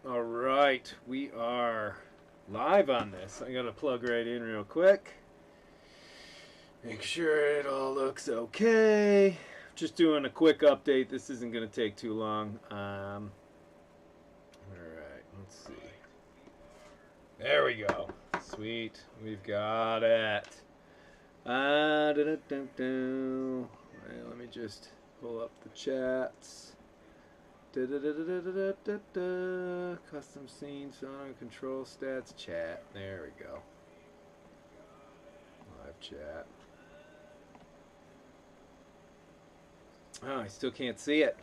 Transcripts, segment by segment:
All right, we are live on this. I gotta plug right in real quick. Make sure it all looks okay. Just doing a quick update. This isn't gonna take too long. All right, let's see. There we go. Sweet, we've got it. Right, let me just pull up the chats. Custom scenes, on control stats, chat. There we go. Live chat. Oh, I still can't see it.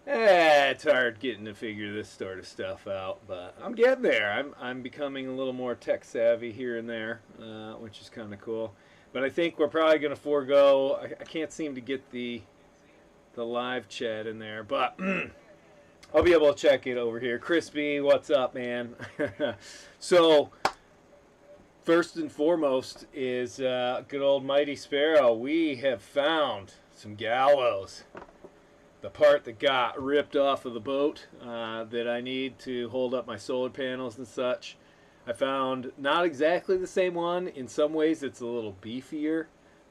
It's hard getting to figure this sort of stuff out, but I'm getting there. I'm becoming a little more tech savvy here and there, which is kind of cool. But I think we're probably going to forego. I can't seem to get the live chat in there, but I'll be able to check it over here. Crispy, what's up, man? So, first and foremost is good old Mighty Sparrow. We have found some gallows. The part that got ripped off of the boat that I need to hold up my solar panels and such. I found not exactly the same one. In some ways, it's a little beefier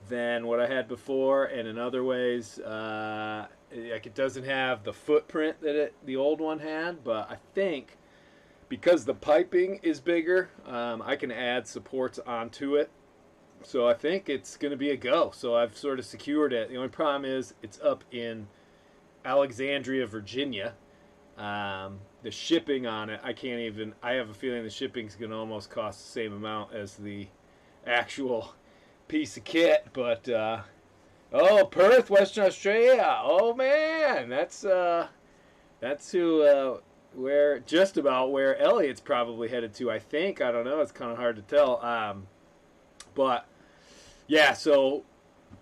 than what I had before, and in other ways, like it doesn't have the footprint that the old one had. But I think because the piping is bigger, I can add supports onto it. So I think it's going to be a go. So I've sort of secured it. The only problem is it's up in Alexandria, Virginia. The shipping on it, I can't even. I have a feeling the shipping's going to almost cost the same amount as the actual piece of kit. But oh, Perth, Western Australia. Oh man, that's who where just about where Elliot's probably headed to. I think. I don't know. It's kind of hard to tell. But yeah, so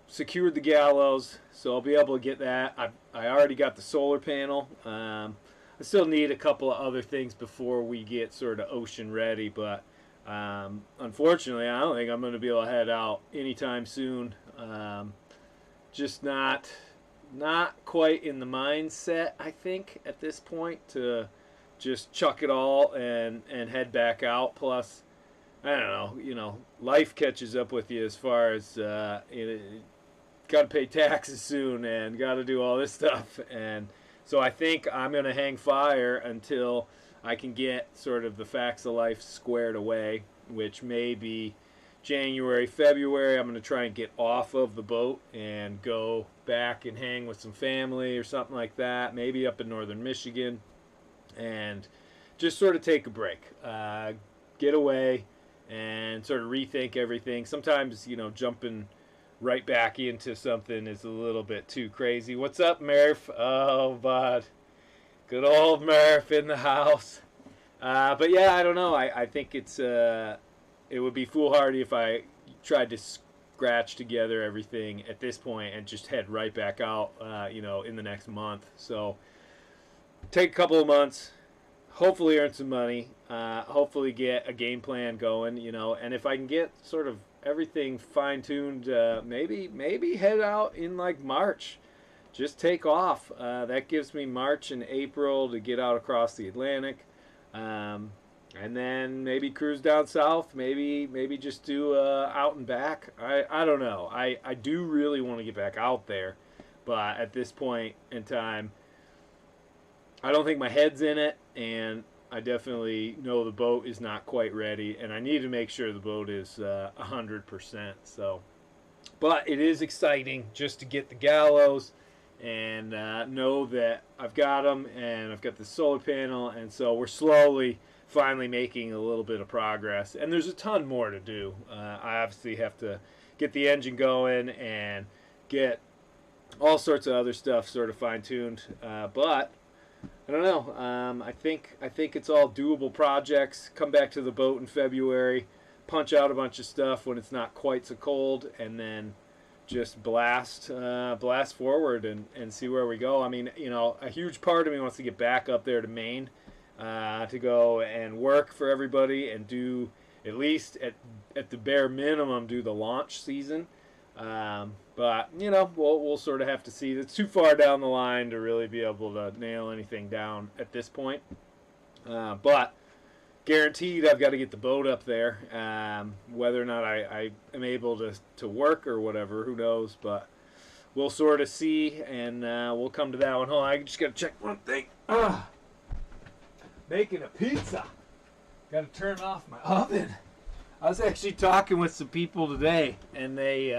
secured the gallows, so I'll be able to get that. I already got the solar panel. I still need a couple of other things before we get sort of ocean ready, but unfortunately, I don't think I'm going to be able to head out anytime soon. Just not quite in the mindset, I think, at this point to just chuck it all and head back out. Plus, I don't know, life catches up with you as far as got to pay taxes soon and got to do all this stuff. And so I think I'm going to hang fire until I can get sort of the facts of life squared away, which may be January, February. I'm going to try and get off of the boat and go back and hang with some family or something like that, maybe up in northern Michigan, and just sort of take a break, get away, and sort of rethink everything. Sometimes, jumping right back into something is a little bit too crazy. What's up, Murph? Oh, bud. Good old Murph in the house. But yeah, I don't know. I think it would be foolhardy if I tried to scratch together everything at this point and just head right back out, in the next month. So take a couple of months, hopefully earn some money, hopefully get a game plan going, and if I can get sort of everything fine-tuned, maybe head out in like March. Just take off. That gives me March and April to get out across the Atlantic, and then maybe cruise down south. Maybe just do out and back. I don't know. I do really want to get back out there, but at this point in time, I don't think my head's in it, and I definitely know the boat is not quite ready, and I need to make sure the boat is 100%. So, but it is exciting just to get the gallows and know that I've got them, and I've got the solar panel, and so we're slowly, finally making a little bit of progress. And there's a ton more to do. I obviously have to get the engine going and get all sorts of other stuff sort of fine-tuned, but I don't know. I think it's all doable projects. Come back to the boat in February, punch out a bunch of stuff when it's not quite so cold, and then just blast forward and see where we go. I mean, a huge part of me wants to get back up there to Maine, to go and work for everybody and do at least at the bare minimum do the launch season. But you know, we'll sort of have to see. It's too far down the line to really be able to nail anything down at this point. But guaranteed, I've got to get the boat up there. Whether or not I am able to work or whatever, who knows? But we'll sort of see, and we'll come to that one. Hold on, I just got to check one thing. Making a pizza. Got to turn off my oven. I was actually talking with some people today, and they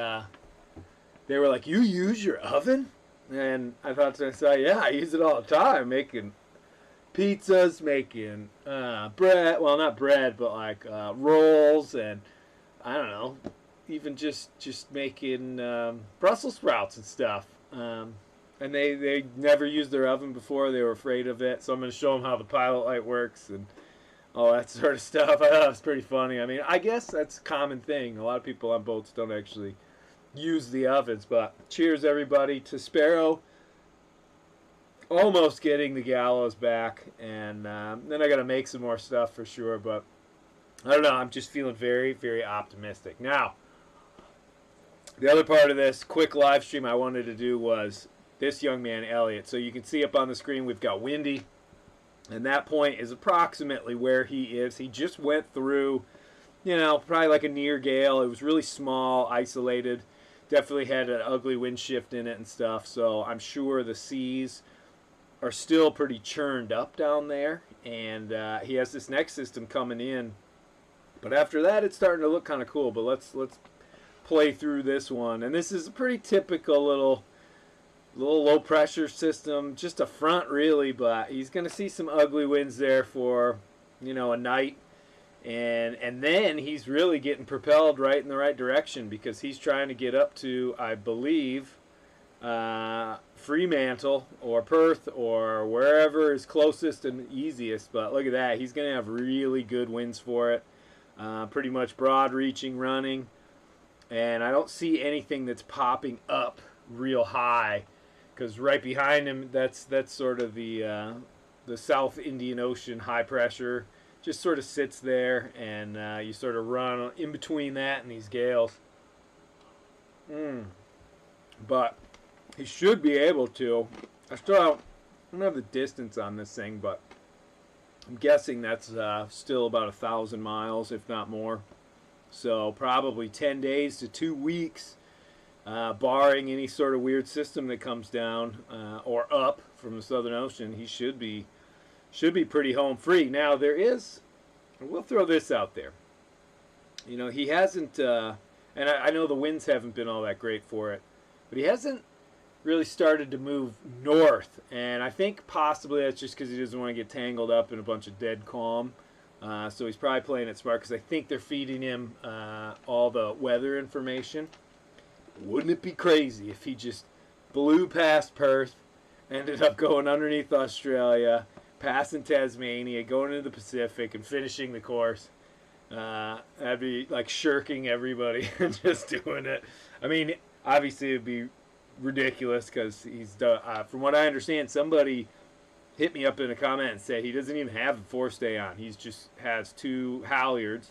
were like, "You use your oven?" And I thought to myself, "Yeah, I use it all the time, making pizzas, making bread. Well, not bread, but like rolls, and I don't know, even just making Brussels sprouts and stuff." And they never used their oven before. They were afraid of it. So I'm going to show them how the pilot light works and all that sort of stuff. I thought it was pretty funny. I mean, I guess that's a common thing. A lot of people on boats don't actually use the ovens. But cheers, everybody, to Sparrow. Almost getting the gallows back. And then I got to make some more stuff for sure. But I don't know. I'm just feeling very, very optimistic. Now, the other part of this quick live stream I wanted to do was this young man, Elliot. So you can see up on the screen we've got Windy. And that point is approximately where he is. He just went through, you know, probably like a near gale. It was really small, isolated. Definitely had an ugly wind shift in it and stuff. So I'm sure the seas are still pretty churned up down there. And he has this next system coming in. But after that, it's starting to look kind of cool. But let's play through this one. And this is a pretty typical little low pressure system, just a front really, but he's going to see some ugly winds there for, you know, a night, and then he's really getting propelled right in the right direction because he's trying to get up to, I believe, Fremantle or Perth or wherever is closest and easiest. But look at that, he's going to have really good winds for it, pretty much broad reaching, running, and I don't see anything that's popping up real high. Because right behind him, that's sort of the South Indian Ocean high pressure. Just sort of sits there, and you sort of run in between that and these gales. But he should be able to. I don't have the distance on this thing, but I'm guessing that's still about 1,000 miles, if not more. So probably 10 days to 2 weeks. Barring any sort of weird system that comes down or up from the Southern Ocean, he should be pretty home free. Now we'll throw this out there. You know, he hasn't, and I know the winds haven't been all that great for it, but he hasn't really started to move north, and I think possibly that's just because he doesn't want to get tangled up in a bunch of dead calm. So he's probably playing it smart because I think they're feeding him all the weather information. Wouldn't it be crazy if he just blew past Perth, ended up going underneath Australia, passing Tasmania, going into the Pacific, and finishing the course? That'd be like shirking everybody and just doing it. I mean, obviously it'd be ridiculous because he's done. From what I understand, somebody hit me up in a comment and said he doesn't even have a forestay on. He just has 2 halyards.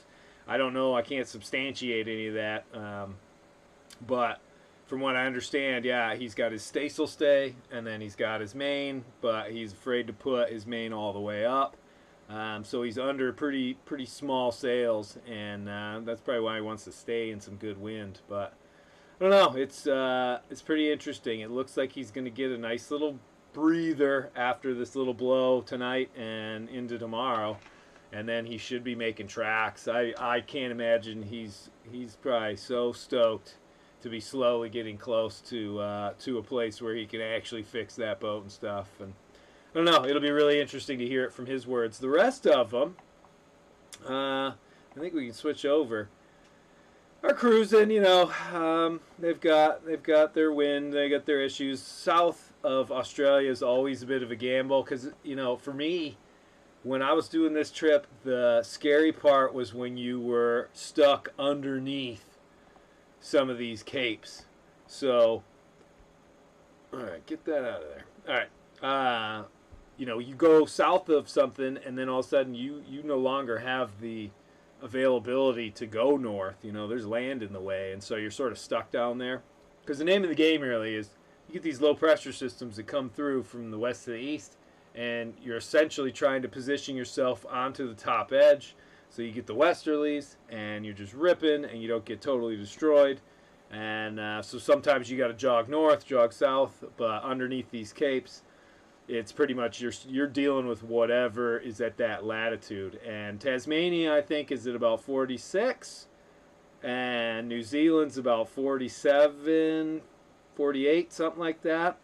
I don't know. I can't substantiate any of that. But from what I understand, yeah, he's got his staysail stay, and then he's got his main, but he's afraid to put his main all the way up. So he's under pretty small sails, and that's probably why he wants to stay in some good wind. But I don't know. It's pretty interesting. It looks like he's going to get a nice little breather after this little blow tonight and into tomorrow. And then he should be making tracks. I can't imagine he's probably so stoked to be slowly getting close to a place where he can actually fix that boat and stuff. And I don't know, it'll be really interesting to hear it from his words. The rest of them, I think we can switch over. Are cruising, you know. They've got their wind, they got their issues. South of Australia is always a bit of a gamble because, you know, for me, when I was doing this trip, the scary part was when you were stuck underneath some of these capes. So, all right, get that out of there. All right, you know, you go south of something, and then all of a sudden you no longer have the availability to go north. You know, there's land in the way, and so you're sort of stuck down there. Because the name of the game really is you get these low pressure systems that come through from the west to the east, and you're essentially trying to position yourself onto the top edge. So you get the westerlies, and you're just ripping, and you don't get totally destroyed. And so sometimes you got to jog north, jog south, but underneath these capes, it's pretty much you're dealing with whatever is at that latitude. And Tasmania, I think, is at about 46, and New Zealand's about 47, 48, something like that.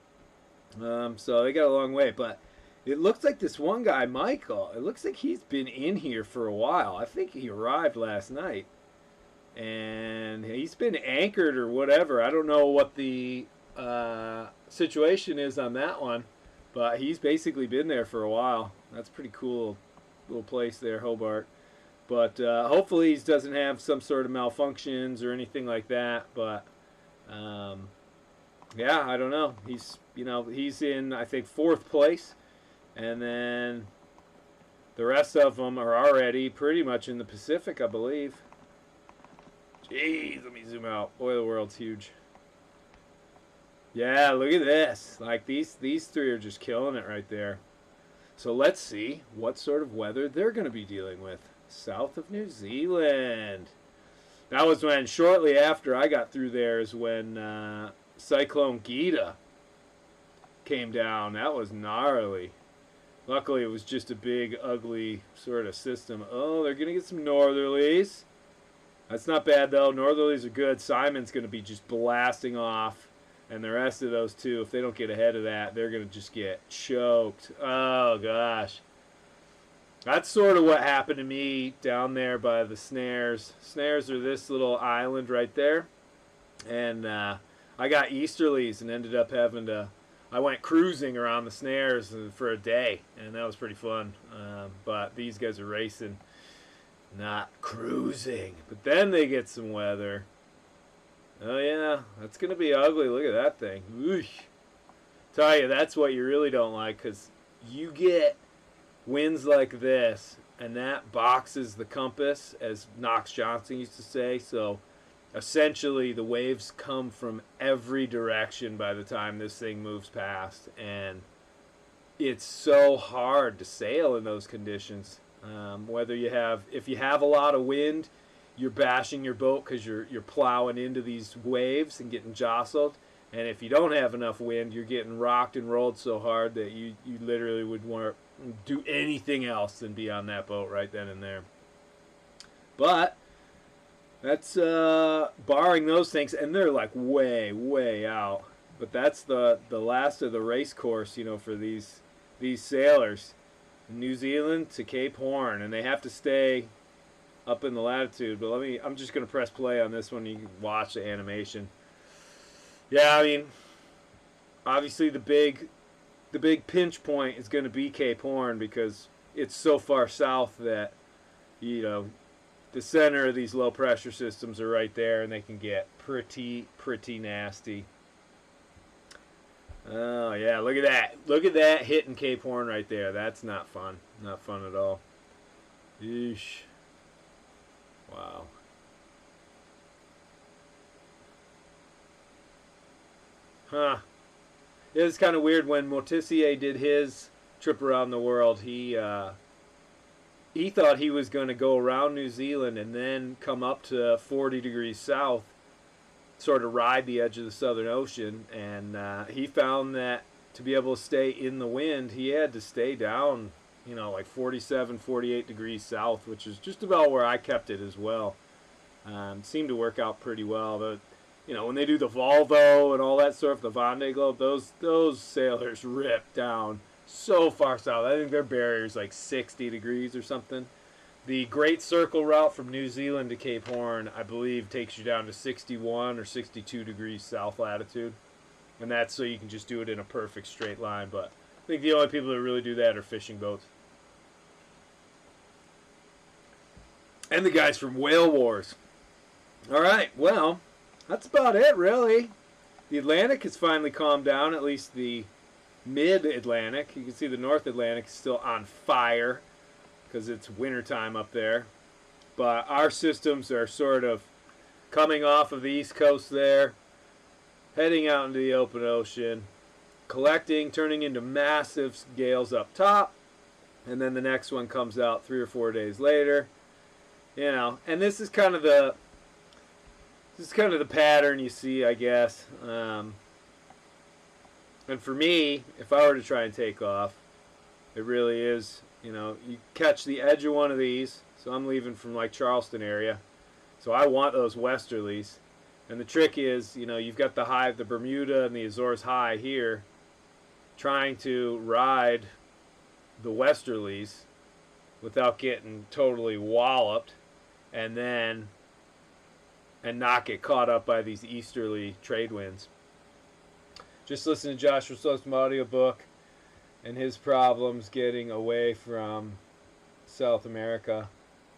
So they got a long way, but it looks like this one guy, Michael, it looks like he's been in here for a while. I think he arrived last night, and he's been anchored or whatever. I don't know what the situation is on that one, but he's basically been there for a while. That's pretty cool little place there, Hobart. But hopefully he doesn't have some sort of malfunctions or anything like that. But yeah, I don't know. He's in, I think, 4th place, and then the rest of them are already pretty much in the Pacific, I believe. Jeez, let me zoom out. Boy, the world's huge. Yeah, look at this. Like these 3 are just killing it right there. So let's see what sort of weather they're going to be dealing with. South of New Zealand. That was when, shortly after I got through there, is when Cyclone Gita came down. That was gnarly. Luckily, it was just a big, ugly sort of system. Oh, they're going to get some northerlies. That's not bad, though. Northerlies are good. Simon's going to be just blasting off. And the rest of those 2, if they don't get ahead of that, they're going to just get choked. Oh, gosh. That's sort of what happened to me down there by the snares. Snares are this little island right there. And I got easterlies and ended up having to... I went cruising around the snares for a day, and that was pretty fun. But these guys are racing, not cruising. But then they get some weather. Oh, yeah, that's going to be ugly. Look at that thing. Oosh. Tell you, that's what you really don't like, because you get winds like this, and that boxes the compass, as Knox Johnson used to say. So essentially, the waves come from every direction by the time this thing moves past, and it's so hard to sail in those conditions. If you have a lot of wind, you're bashing your boat because you're plowing into these waves and getting jostled. And if you don't have enough wind, you're getting rocked and rolled so hard that you literally would want to do anything else than be on that boat right then and there. But that's barring those things, and they're like way, way out. But that's the last of the race course, for these sailors. New Zealand to Cape Horn, and they have to stay up in the latitude. But I'm just going to press play on this one. You can watch the animation. Yeah, I mean, obviously the big pinch point is going to be Cape Horn, because it's so far south that, the center of these low pressure systems are right there, and they can get pretty nasty. Oh, yeah, look at that. Look at that hitting Cape Horn right there. That's not fun. Not fun at all. Yeesh. Wow. Huh. It was kind of weird when Motissier did his trip around the world. He thought he was going to go around New Zealand and then come up to 40 degrees south, sort of ride the edge of the Southern Ocean, and he found that to be able to stay in the wind, he had to stay down, like 47, 48 degrees south, which is just about where I kept it as well. Seemed to work out pretty well. But, when they do the Volvo and all that stuff, the Vendée Globe, those sailors rip down so far south. I think their barrier is like 60 degrees or something. The Great Circle route from New Zealand to Cape Horn, I believe, takes you down to 61 or 62 degrees south latitude. And that's so you can just do it in a perfect straight line. But I think the only people that really do that are fishing boats. And the guys from Whale Wars. All right, well, that's about it, really. The Atlantic has finally calmed down, at least the mid-Atlantic. You can see the North Atlantic is still on fire because it's wintertime up there. But our systems are sort of coming off of the East Coast there. heading out into the open ocean, collecting, turning into massive gales up top, and then the next one comes out 3 or 4 days later. You know, and this is kind of the pattern you see, I guess. And for me, if I were to try and take off, it really is, you know, you catch the edge of one of these. So I'm leaving from like Charleston area. So I want those westerlies. And the trick is, you know, you've got the Bermuda and the Azores high here, trying to ride the westerlies without getting totally walloped, and not get caught up by these easterly trade winds. Just listen to Joshua Slocum's audiobook and his problems getting away from South America,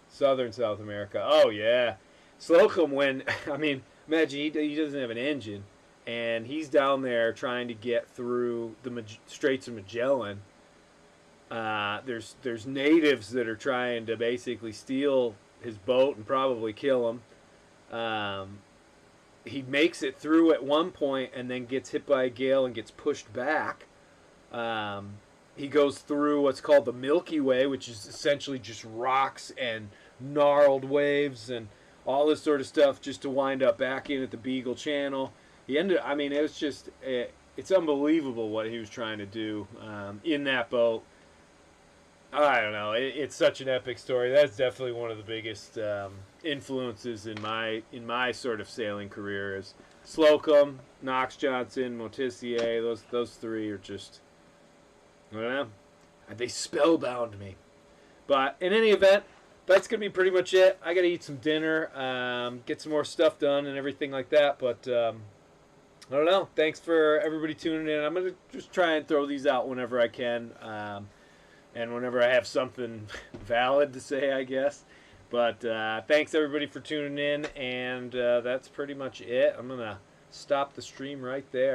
southern South America. Oh yeah, Slocum, imagine he doesn't have an engine, and he's down there trying to get through the Straits of Magellan. There's natives that are trying to basically steal his boat and probably kill him. He makes it through at one point and then gets hit by a gale and gets pushed back. He goes through what's called the Milky Way, which is essentially just rocks and gnarled waves and all this sort of stuff, just to wind up back in at the Beagle Channel. It was just, it's unbelievable what he was trying to do in that boat. I don't know. It's such an epic story. That's definitely one of the biggest influences in my sort of sailing career. Is Slocum, Knox Johnson, Motissier. Those three are just, I don't know, they spellbound me. But in any event, that's gonna be pretty much it. I gotta eat some dinner, get some more stuff done, and everything like that. But I don't know. Thanks for everybody tuning in. I'm gonna just try and throw these out whenever I can. And whenever I have something valid to say, I guess. But thanks, everybody, for tuning in. And that's pretty much it. I'm going to stop the stream right there.